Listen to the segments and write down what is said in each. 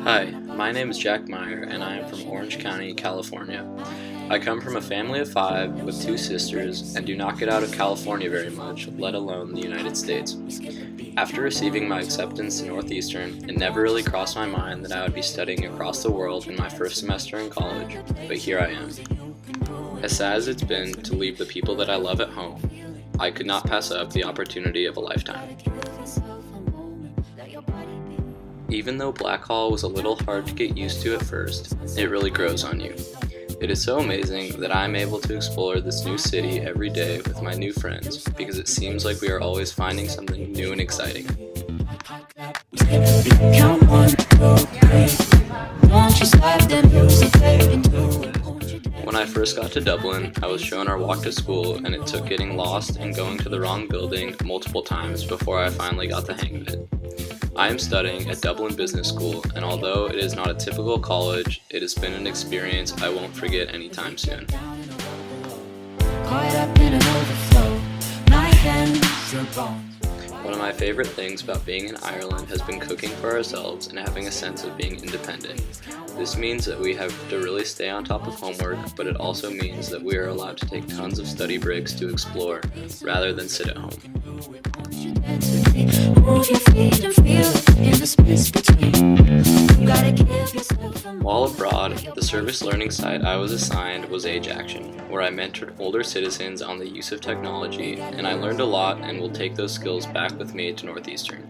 Hi, my name is Jack Meier and I am from Orange County, California. I come from a family of 5 with 2 sisters and do not get out of California very much, let alone the United States. After receiving my acceptance to Northeastern, it never really crossed my mind that I would be studying across the world in my first semester in college, but here I am. As sad as it's been to leave the people that I love at home, I could not pass up the opportunity of a lifetime. Even though Black Hall was a little hard to get used to at first, it really grows on you. It is so amazing that I am able to explore this new city every day with my new friends because it seems like we are always finding something new and exciting. When I first got to Dublin, I was shown our walk to school and it took getting lost and going to the wrong building multiple times before I finally got the hang of it. I am studying at Dublin Business School, and although it is not a typical college, it has been an experience I won't forget anytime soon. One of my favorite things about being in Ireland has been cooking for ourselves and having a sense of being independent. This means that we have to really stay on top of homework, but it also means that we are allowed to take tons of study breaks to explore, rather than sit at home. While abroad, the service learning site I was assigned was Age Action, where I mentored older citizens on the use of technology, and I learned a lot and will take those skills back with me to Northeastern.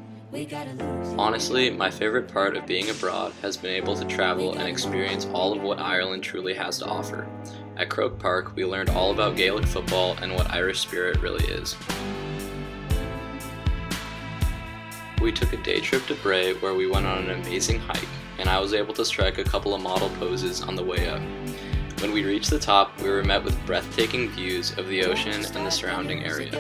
Honestly, my favorite part of being abroad has been able to travel and experience all of what Ireland truly has to offer. At Croke Park, we learned all about Gaelic football and what Irish spirit really is. We took a day trip to Bray where we went on an amazing hike, and I was able to strike a couple of model poses on the way up. When we reached the top, we were met with breathtaking views of the ocean and the surrounding area.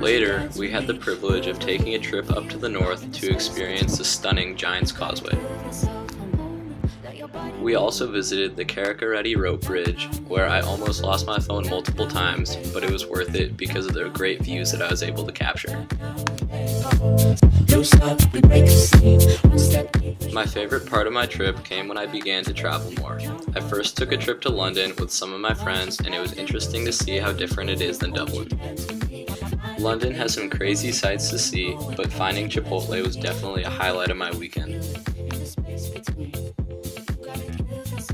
Later, we had the privilege of taking a trip up to the north to experience the stunning Giant's Causeway. We also visited the Carrick-a-Reddy rope bridge, where I almost lost my phone multiple times, but it was worth it because of the great views that I was able to capture. My favorite part of my trip came when I began to travel more. I first took a trip to London with some of my friends, and it was interesting to see how different it is than Dublin. London has some crazy sights to see, but finding Chipotle was definitely a highlight of my weekend.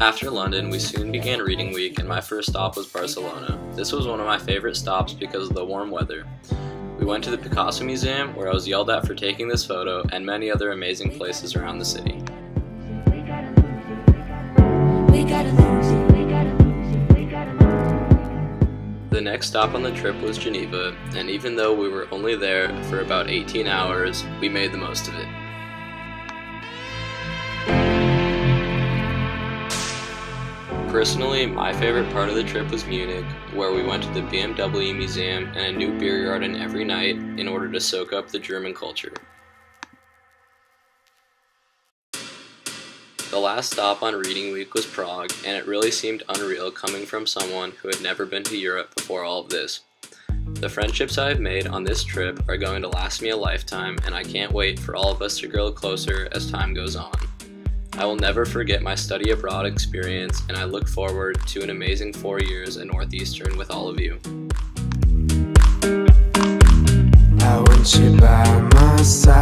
After London, we soon began reading week and my first stop was Barcelona. This was one of my favorite stops because of the warm weather. We went to the Picasso Museum, where I was yelled at for taking this photo, and many other amazing places around the city. The next stop on the trip was Geneva, and even though we were only there for about 18 hours, we made the most of it. Personally, my favorite part of the trip was Munich, where we went to the BMW Museum and a new beer garden every night in order to soak up the German culture. The last stop on reading week was Prague, and it really seemed unreal coming from someone who had never been to Europe before all of this. The friendships I have made on this trip are going to last me a lifetime, and I can't wait for all of us to grow closer as time goes on. I will never forget my study abroad experience, and I look forward to an amazing 4 years at Northeastern with all of you. I want you by my side.